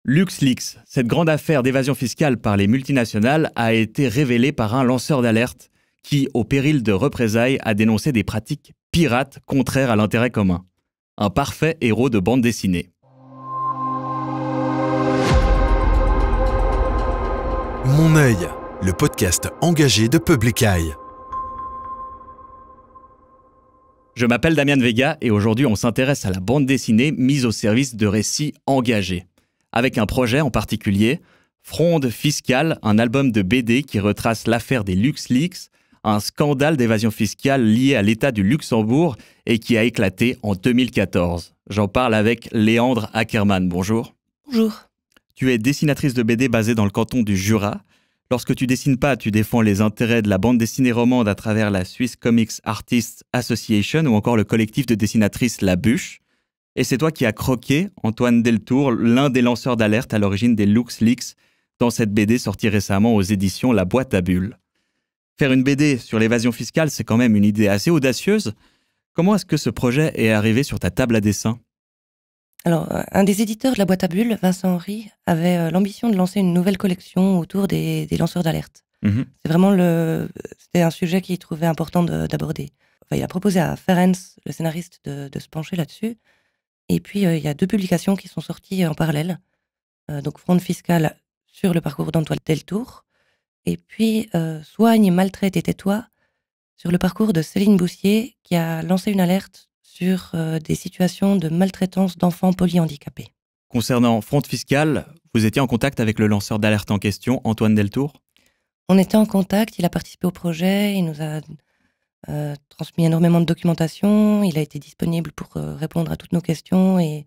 LuxLeaks, cette grande affaire d'évasion fiscale par les multinationales, a été révélée par un lanceur d'alerte qui, au péril de représailles, a dénoncé des pratiques pirates contraires à l'intérêt commun. Un parfait héros de bande dessinée. Mon œil, le podcast engagé de Public Eye. Je m'appelle Damian Vega et aujourd'hui on s'intéresse à la bande dessinée mise au service de récits engagés. Avec un projet en particulier, Fronde fiscale, un album de BD qui retrace l'affaire des LuxLeaks, un scandale d'évasion fiscale lié à l'État du Luxembourg et qui a éclaté en 2014. J'en parle avec Léandre Ackermann. Bonjour. Bonjour. Tu es dessinatrice de BD basée dans le canton du Jura. Lorsque tu dessines pas, tu défends les intérêts de la bande dessinée romande à travers la Swiss Comics Artists Association ou encore le collectif de dessinatrices La Bûche. Et c'est toi qui as croqué Antoine Deltour, l'un des lanceurs d'alerte à l'origine des LuxLeaks, dans cette BD sortie récemment aux éditions La Boîte à Bulles. Faire une BD sur l'évasion fiscale, c'est quand même une idée assez audacieuse. Comment est-ce que ce projet est arrivé sur ta table à dessin ? Alors, un des éditeurs de La Boîte à Bulles, Vincent Henry, avait l'ambition de lancer une nouvelle collection autour des lanceurs d'alerte. C'était un sujet qu'il trouvait important d'aborder. Enfin, il a proposé à Ferenc, le scénariste, de se pencher là-dessus. Et puis, il y a 2 publications qui sont sorties en parallèle. Donc, Fronde fiscale sur le parcours d'Antoine Deltour. Et puis, Soigne, maltraite et tais-toi sur le parcours de Céline Boussier, qui a lancé une alerte sur des situations de maltraitance d'enfants polyhandicapés. Concernant Fronde fiscale, vous étiez en contact avec le lanceur d'alerte en question, Antoine Deltour ? On était en contact, il a participé au projet, il nous a transmis énormément de documentation, il a été disponible pour répondre à toutes nos questions et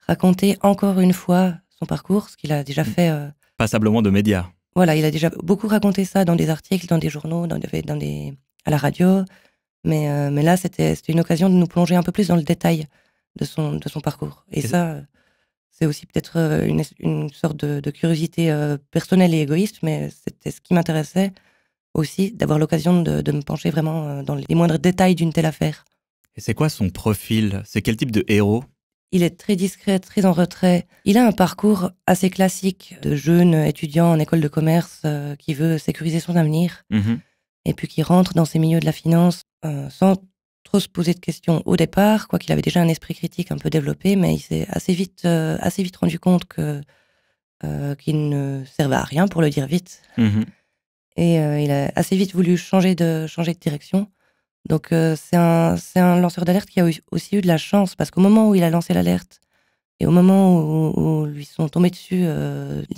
raconter encore une fois son parcours, ce qu'il a déjà fait. Passablement de médias. Voilà, il a déjà beaucoup raconté ça dans des articles, dans des journaux, à la radio. Mais là, c'était une occasion de nous plonger un peu plus dans le détail de son parcours. Et ça, c'est aussi peut-être une sorte de curiosité personnelle et égoïste, mais c'était ce qui m'intéressait aussi, d'avoir l'occasion de me pencher vraiment dans les moindres détails d'une telle affaire. Et c'est quoi son profil ? C'est quel type de héros ? Il est très discret, très en retrait. Il a un parcours assez classique de jeune étudiant en école de commerce qui veut sécuriser son avenir. Et puis qui rentre dans ces milieux de la finance sans trop se poser de questions au départ, quoiqu'il avait déjà un esprit critique un peu développé, mais il s'est assez vite rendu compte qu'il ne servait à rien, pour le dire vite. Et il a assez vite voulu changer de direction. Donc c'est un lanceur d'alerte qui a aussi eu de la chance, parce qu'au moment où il a lancé l'alerte, et au moment où lui sont tombés dessus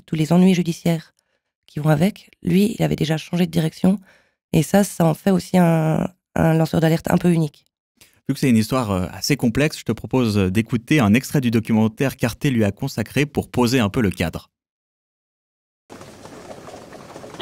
tous les ennuis judiciaires qui vont avec, lui, il avait déjà changé de direction. Et ça en fait aussi un lanceur d'alerte un peu unique. Vu que c'est une histoire assez complexe, je te propose d'écouter un extrait du documentaire qu'Arte lui a consacré pour poser un peu le cadre.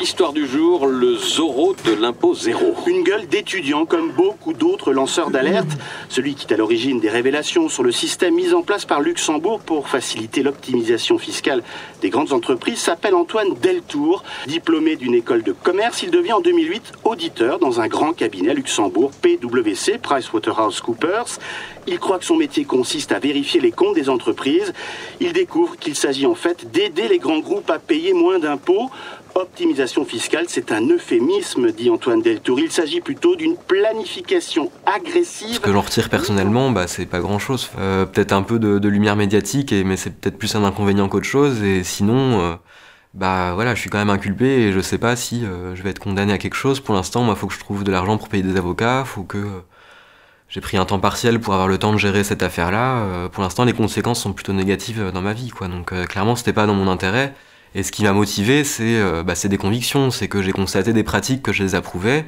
Histoire du jour, le Zorro de l'impôt zéro. Une gueule d'étudiant comme beaucoup d'autres lanceurs d'alerte. Celui qui est à l'origine des révélations sur le système mis en place par Luxembourg pour faciliter l'optimisation fiscale des grandes entreprises s'appelle Antoine Deltour. Diplômé d'une école de commerce, il devient en 2008 auditeur dans un grand cabinet à Luxembourg, PwC, PricewaterhouseCoopers. Il croit que son métier consiste à vérifier les comptes des entreprises. Il découvre qu'il s'agit en fait d'aider les grands groupes à payer moins d'impôts. Optimisation fiscale, c'est un euphémisme, dit Antoine Deltour. Il s'agit plutôt d'une planification agressive. Ce que j'en retire personnellement, c'est pas grand-chose. Peut-être un peu de lumière médiatique, mais c'est peut-être plus un inconvénient qu'autre chose. Et sinon, voilà, je suis quand même inculpé et je sais pas si je vais être condamné à quelque chose. Pour l'instant, moi, faut que je trouve de l'argent pour payer des avocats, faut que... J'ai pris un temps partiel pour avoir le temps de gérer cette affaire-là. Pour l'instant, les conséquences sont plutôt négatives dans ma vie, quoi. Donc clairement, c'était pas dans mon intérêt. Et ce qui m'a motivé, c'est des convictions, c'est que j'ai constaté des pratiques que je les approuvais,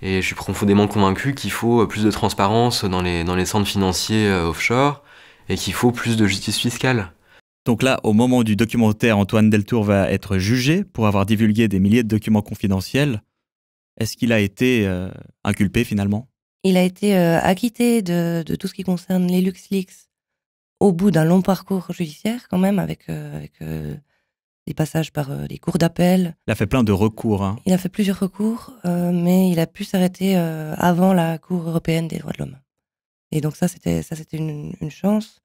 et je suis profondément convaincu qu'il faut plus de transparence dans les centres financiers offshore, et qu'il faut plus de justice fiscale. Donc là, au moment du documentaire, Antoine Deltour va être jugé pour avoir divulgué des milliers de documents confidentiels. Est-ce qu'il a été inculpé finalement ? Il a été acquitté de tout ce qui concerne les LuxLeaks au bout d'un long parcours judiciaire quand même, avec des passages par les cours d'appel. Il a fait plein de recours. Il a fait plusieurs recours, mais il a pu s'arrêter avant la Cour européenne des droits de l'homme. Et donc ça, c'était une chance.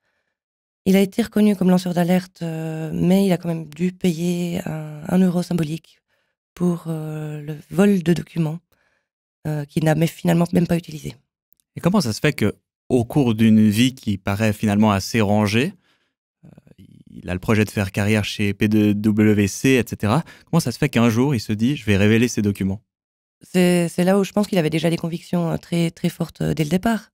Il a été reconnu comme lanceur d'alerte, mais il a quand même dû payer un euro symbolique pour le vol de documents qu'il n'a finalement même pas utilisé. Et comment ça se fait qu'au cours d'une vie qui paraît finalement assez rangée, il a le projet de faire carrière chez PwC, etc. Comment ça se fait qu'un jour, il se dit « je vais révéler ces documents » ? C'est là où je pense qu'il avait déjà des convictions très, très fortes dès le départ.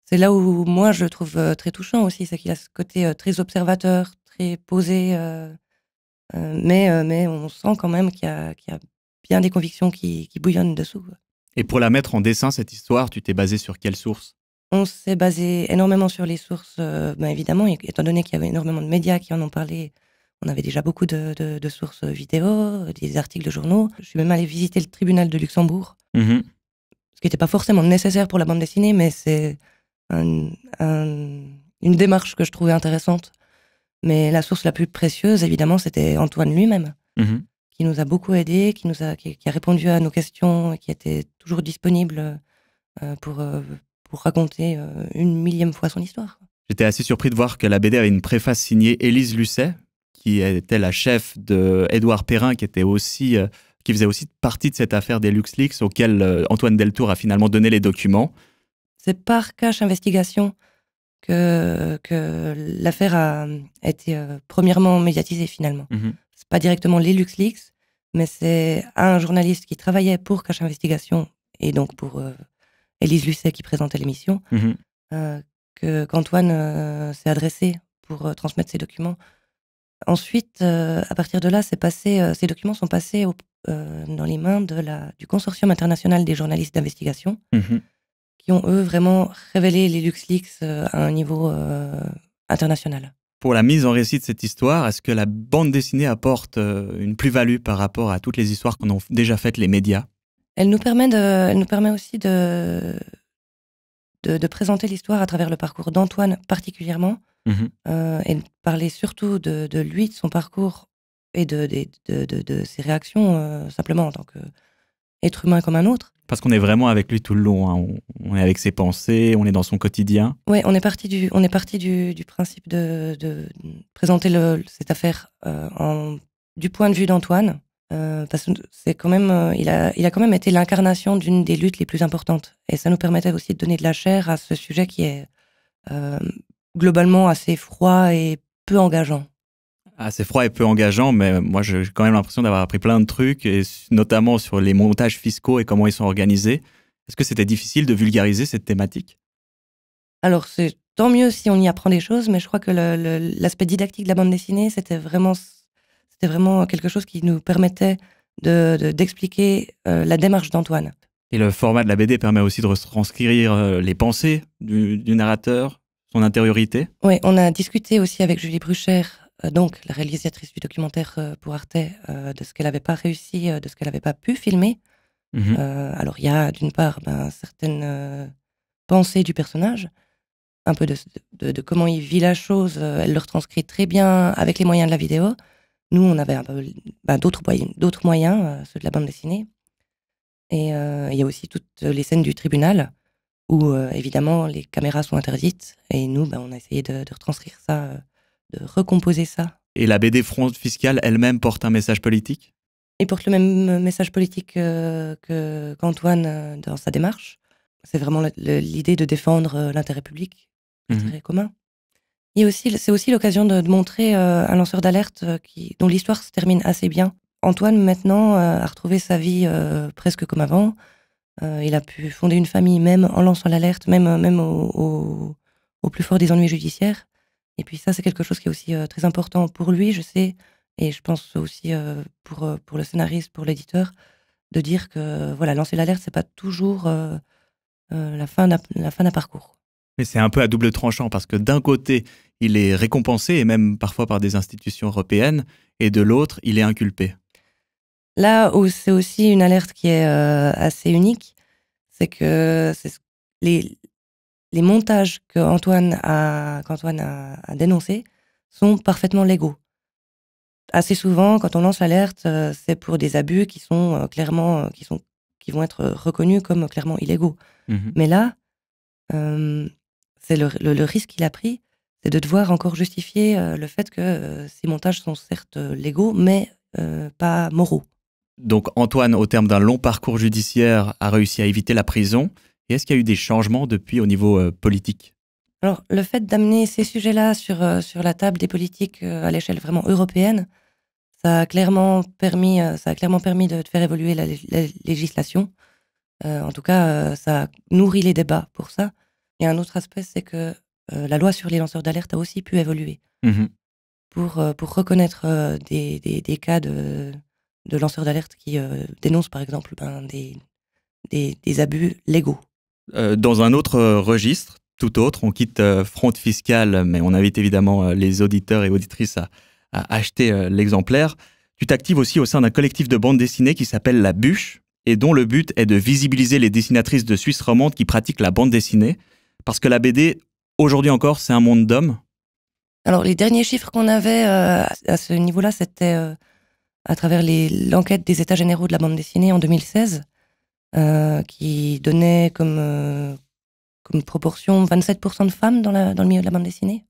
C'est là où moi je trouve très touchant aussi, c'est qu'il a ce côté très observateur, très posé, mais on sent quand même qu'il y a bien des convictions qui bouillonnent dessous. Et pour la mettre en dessin, cette histoire, tu t'es basé sur quelle source ? On s'est basé énormément sur les sources, évidemment, étant donné qu'il y avait énormément de médias qui en ont parlé. On avait déjà beaucoup de sources vidéo, des articles de journaux. Je suis même allée visiter le tribunal de Luxembourg, ce qui n'était pas forcément nécessaire pour la bande dessinée, mais c'est une démarche que je trouvais intéressante. Mais la source la plus précieuse, évidemment, c'était Antoine lui-même, qui nous a beaucoup aidés, qui a répondu à nos questions, qui était toujours disponible pour raconter une millième fois son histoire. J'étais assez surpris de voir que la BD avait une préface signée Élise Lucet, qui était la chef de Édouard Perrin, qui faisait aussi partie de cette affaire des LuxLeaks, auquel Antoine Deltour a finalement donné les documents. C'est par Cache Investigation que l'affaire a été premièrement médiatisée finalement. C'est pas directement les LuxLeaks, mais c'est un journaliste qui travaillait pour Cache Investigation et donc pour Élise Lucet qui présentait l'émission, qu'Antoine s'est adressé pour transmettre ses documents. Ensuite, à partir de là, ces documents sont passés dans les mains du Consortium international des journalistes d'investigation, qui ont, eux, vraiment révélé les LuxLeaks à un niveau international. Pour la mise en récit de cette histoire, est-ce que la bande dessinée apporte une plus-value par rapport à toutes les histoires qu'en ont déjà faites les médias ? Elle nous permet aussi de présenter l'histoire à travers le parcours d'Antoine particulièrement, et de parler surtout de lui, de son parcours et de ses réactions simplement en tant qu'être humain comme un autre. Parce qu'on est vraiment avec lui tout le long, hein. On est avec ses pensées, on est dans son quotidien. Oui, on est parti du principe de présenter cette affaire du point de vue d'Antoine, parce que c'est quand même, il a quand même été l'incarnation d'une des luttes les plus importantes. Et ça nous permettait aussi de donner de la chair à ce sujet qui est globalement assez froid et peu engageant. Assez froid et peu engageant, mais moi j'ai quand même l'impression d'avoir appris plein de trucs, et notamment sur les montages fiscaux et comment ils sont organisés. Est-ce que c'était difficile de vulgariser cette thématique ? Alors c'est tant mieux si on y apprend des choses, mais je crois que l'aspect didactique de la bande dessinée, c'était vraiment quelque chose qui nous permettait d'expliquer la démarche d'Antoine. Et le format de la BD permet aussi de retranscrire les pensées du narrateur, son intériorité. Oui, on a discuté aussi avec Julie Bruchère, donc la réalisatrice du documentaire pour Arte, de ce qu'elle n'avait pas réussi, de ce qu'elle n'avait pas pu filmer. Alors il y a d'une part certaines pensées du personnage, un peu de comment il vit la chose, elle le retranscrit très bien avec les moyens de la vidéo. Nous, on avait un peu d'autres moyens, ceux de la bande dessinée. Et il y a aussi toutes les scènes du tribunal, où évidemment les caméras sont interdites. Et nous, on a essayé de retranscrire ça, de recomposer ça. Et la BD Fraude fiscale elle-même porte un message politique ? Il porte le même message politique qu'Antoine dans sa démarche. C'est vraiment l'idée de défendre l'intérêt public, l'intérêt commun. C'est aussi l'occasion de montrer un lanceur d'alerte dont l'histoire se termine assez bien. Antoine, maintenant, a retrouvé sa vie presque comme avant. Il a pu fonder une famille même en lançant l'alerte, même au plus fort des ennuis judiciaires. Et puis ça, c'est quelque chose qui est aussi très important pour lui, je sais, et je pense aussi pour le scénariste, pour l'éditeur, de dire que voilà, lancer l'alerte, c'est pas toujours la fin d'un parcours. Mais c'est un peu à double tranchant, parce que d'un côté, il est récompensé, et même parfois par des institutions européennes, et de l'autre, il est inculpé. Là où c'est aussi une alerte qui est assez unique, c'est que les montages qu'Antoine a dénoncés sont parfaitement légaux. Assez souvent, quand on lance l'alerte, c'est pour des abus qui sont clairement, qui vont être reconnus comme clairement illégaux. Mais là, c'est le risque qu'il a pris, c'est de devoir encore justifier le fait que ces montages sont certes légaux, mais pas moraux. Donc Antoine, au terme d'un long parcours judiciaire, a réussi à éviter la prison. Et est-ce qu'il y a eu des changements depuis au niveau politique ? Alors, le fait d'amener ces sujets-là sur la table des politiques à l'échelle vraiment européenne, ça a clairement permis de faire évoluer la législation. En tout cas, ça a nourri les débats pour ça. Et un autre aspect, c'est que la loi sur les lanceurs d'alerte a aussi pu évoluer pour reconnaître des cas de lanceurs d'alerte qui dénoncent, par exemple, des abus légaux. Dans un autre registre, tout autre, on quitte Fraude fiscale, mais on invite évidemment les auditeurs et auditrices à acheter l'exemplaire. Tu t'actives aussi au sein d'un collectif de bande dessinée qui s'appelle La Bûche et dont le but est de visibiliser les dessinatrices de Suisse romande qui pratiquent la bande dessinée. Parce que la BD, aujourd'hui encore, c'est un monde d'hommes. Alors, les derniers chiffres qu'on avait à ce niveau-là, c'était à travers l'enquête des États généraux de la bande dessinée en 2016, qui donnait comme proportion 27% de femmes dans le milieu de la bande dessinée,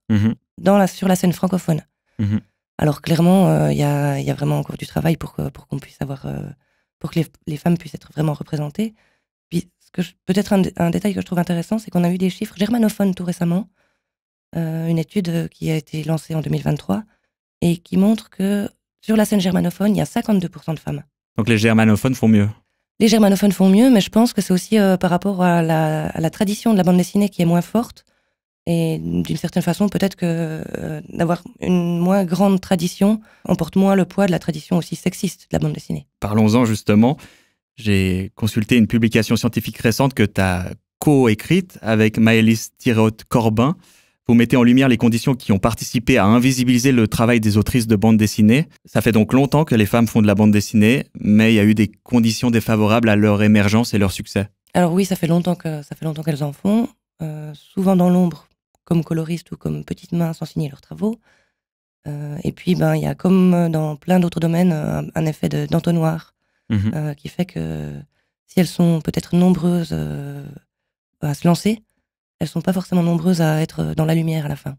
sur la scène francophone. Alors clairement, il y a vraiment encore du travail pour qu'on puisse avoir, pour que les femmes puissent être vraiment représentées. Puis peut-être un détail que je trouve intéressant, c'est qu'on a eu des chiffres germanophones tout récemment, une étude qui a été lancée en 2023 et qui montre que sur la scène germanophone, il y a 52% de femmes. Donc les germanophones font mieux. Les germanophones font mieux, mais je pense que c'est aussi par rapport à la tradition de la bande dessinée qui est moins forte. Et d'une certaine façon, peut-être que d'avoir une moins grande tradition emporte moins le poids de la tradition aussi sexiste de la bande dessinée. Parlons-en justement. J'ai consulté une publication scientifique récente que tu as co-écrite avec Maëlys Thiriot-Corbin. Vous mettez en lumière les conditions qui ont participé à invisibiliser le travail des autrices de bande dessinée. Ça fait donc longtemps que les femmes font de la bande dessinée, mais il y a eu des conditions défavorables à leur émergence et leur succès. Alors oui, ça fait longtemps qu'elles en font, souvent dans l'ombre, comme coloristes ou comme petites mains sans signer leurs travaux. Et puis, il y a comme dans plein d'autres domaines un effet d'entonnoir qui fait que si elles sont peut-être nombreuses à se lancer, elles ne sont pas forcément nombreuses à être dans la lumière à la fin.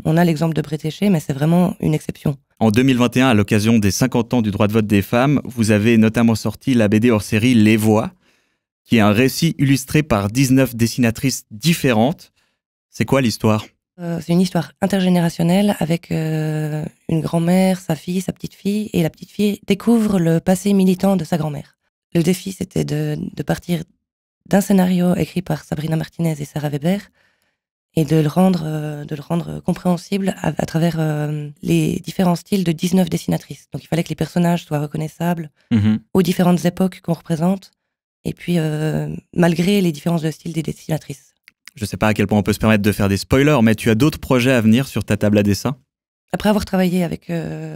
On a l'exemple de Bretéché, mais c'est vraiment une exception. En 2021, à l'occasion des 50 ans du droit de vote des femmes, vous avez notamment sorti la BD hors-série Les Voix, qui est un récit illustré par 19 dessinatrices différentes. C'est quoi l'histoire ? C'est une histoire intergénérationnelle avec une grand-mère, sa fille, sa petite-fille, et la petite-fille découvre le passé militant de sa grand-mère. Le défi, c'était de partir d'un scénario écrit par Sabrina Martinez et Sarah Weber et de le rendre compréhensible à travers les différents styles de 19 dessinatrices. Donc il fallait que les personnages soient reconnaissables aux différentes époques qu'on représente et puis malgré les différences de style des dessinatrices. Je ne sais pas à quel point on peut se permettre de faire des spoilers, mais tu as d'autres projets à venir sur ta table à dessin ? Après avoir travaillé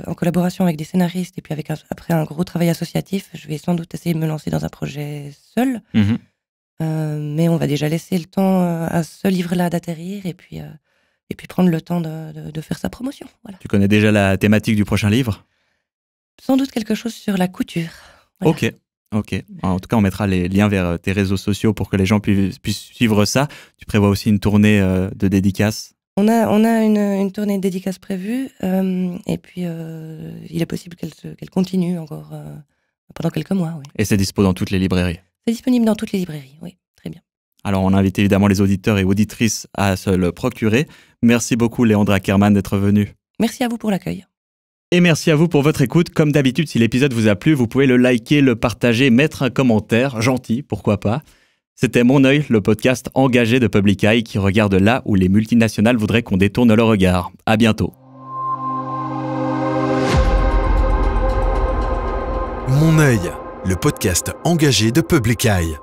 en collaboration avec des scénaristes et puis après un gros travail associatif, je vais sans doute essayer de me lancer dans un projet seul. Mais on va déjà laisser le temps à ce livre-là d'atterrir et puis prendre le temps de faire sa promotion. Voilà. Tu connais déjà la thématique du prochain livre ? Sans doute quelque chose sur la couture. Voilà. Ok. En tout cas, on mettra les liens vers tes réseaux sociaux pour que les gens puissent suivre ça. Tu prévois aussi une tournée de dédicaces ? On a une tournée de dédicaces prévue et puis il est possible qu'elle continue encore pendant quelques mois. Oui. Et c'est dispo dans toutes les librairies ? C'est disponible dans toutes les librairies, oui, très bien. Alors, on invite évidemment les auditeurs et auditrices à se le procurer. Merci beaucoup, Léandre Ackermann, d'être venu. Merci à vous pour l'accueil. Et merci à vous pour votre écoute. Comme d'habitude, si l'épisode vous a plu, vous pouvez le liker, le partager, mettre un commentaire, gentil, pourquoi pas. C'était Mon œil, le podcast engagé de Public Eye qui regarde là où les multinationales voudraient qu'on détourne le regard. À bientôt. Mon œil, le podcast engagé de Public Eye.